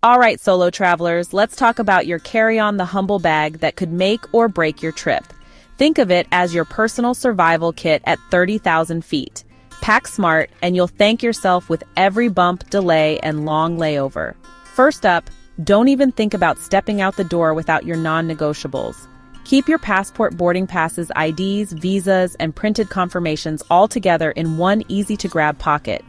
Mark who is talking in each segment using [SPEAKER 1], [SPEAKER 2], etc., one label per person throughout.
[SPEAKER 1] All right, solo travelers, let's talk about your carry-on the humble bag that could make or break your trip. Think of it as your personal survival kit at 30,000 feet. Pack smart, and you'll thank yourself with every bump, delay, and long layover. First up, don't even think about stepping out the door without your non-negotiables. Keep your passport, boarding passes, IDs, visas, and printed confirmations all together in one easy-to-grab pocket.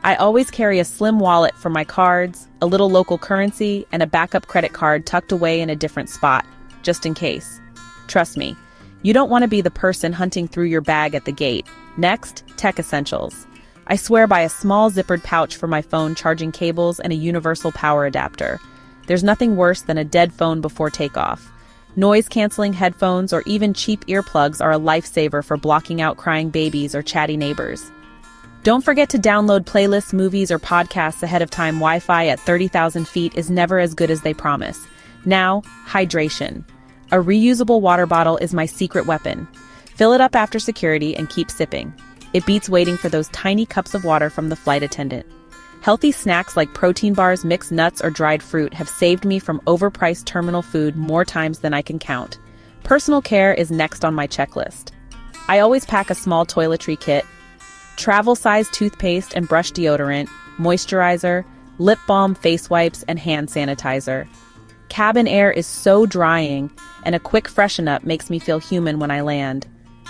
[SPEAKER 1] I always carry a slim wallet for my cards, a little local currency, and a backup credit card tucked away in a different spot, just in case. Trust me, you don't want to be the person hunting through your bag at the gate. Next, tech essentials. I swear by a small zippered pouch for my phone, charging cables, and a universal power adapter. There's nothing worse than a dead phone before takeoff. Noise-canceling headphones or even cheap earplugs are a lifesaver for blocking out crying babies or chatty neighbors. Don't forget to download playlists, movies, or podcasts ahead of time. Wi-Fi at 30,000 feet is never as good as they promise. Now, hydration. A reusable water bottle is my secret weapon. Fill it up after security and keep sipping. It beats waiting for those tiny cups of water from the flight attendant. Healthy snacks like protein bars, mixed nuts, or dried fruit have saved me from overpriced terminal food more times than I can count. Personal care is next on my checklist. I always pack a small toiletry kit, travel-size toothpaste and brush deodorant, moisturizer, lip balm, face wipes, and hand sanitizer. Cabin air is so drying, and a quick freshen-up makes me feel human when I land.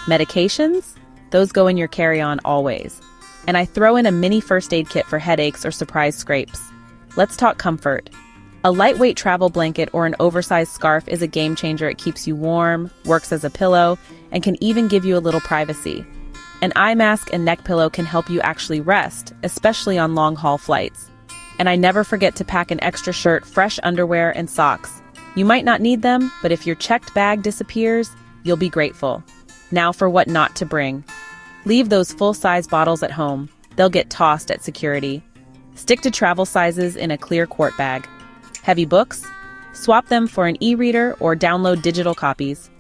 [SPEAKER 1] Medications? Those go in your carry-on always. And I throw in a mini first aid kit for headaches or surprise scrapes. Let's talk comfort. A lightweight travel blanket or an oversized scarf is a game changer. It keeps you warm, works as a pillow, and can even give you a little privacy. An eye mask and neck pillow can help you actually rest, especially on long-haul flights. And I never forget to pack an extra shirt, fresh underwear, and socks. You might not need them, but if your checked bag disappears, you'll be grateful. Now for what not to bring. Leave those full-size bottles at home. They'll get tossed at security. Stick to travel sizes in a clear quart bag. Heavy books? Swap them for an e-reader or download digital copies.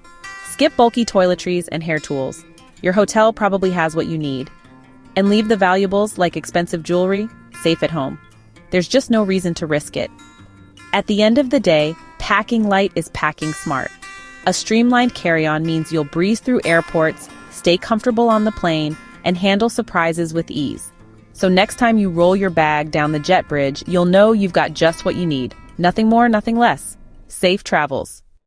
[SPEAKER 1] Skip bulky toiletries and hair tools. Your hotel probably has what you need. And leave the valuables, like expensive jewelry, safe at home. There's just no reason to risk it. At the end of the day, packing light is packing smart. A streamlined carry-on means you'll breeze through airports, stay comfortable on the plane, and handle surprises with ease. So next time you roll your bag down the jet bridge, you'll know you've got just what you need. Nothing more, nothing less. Safe travels.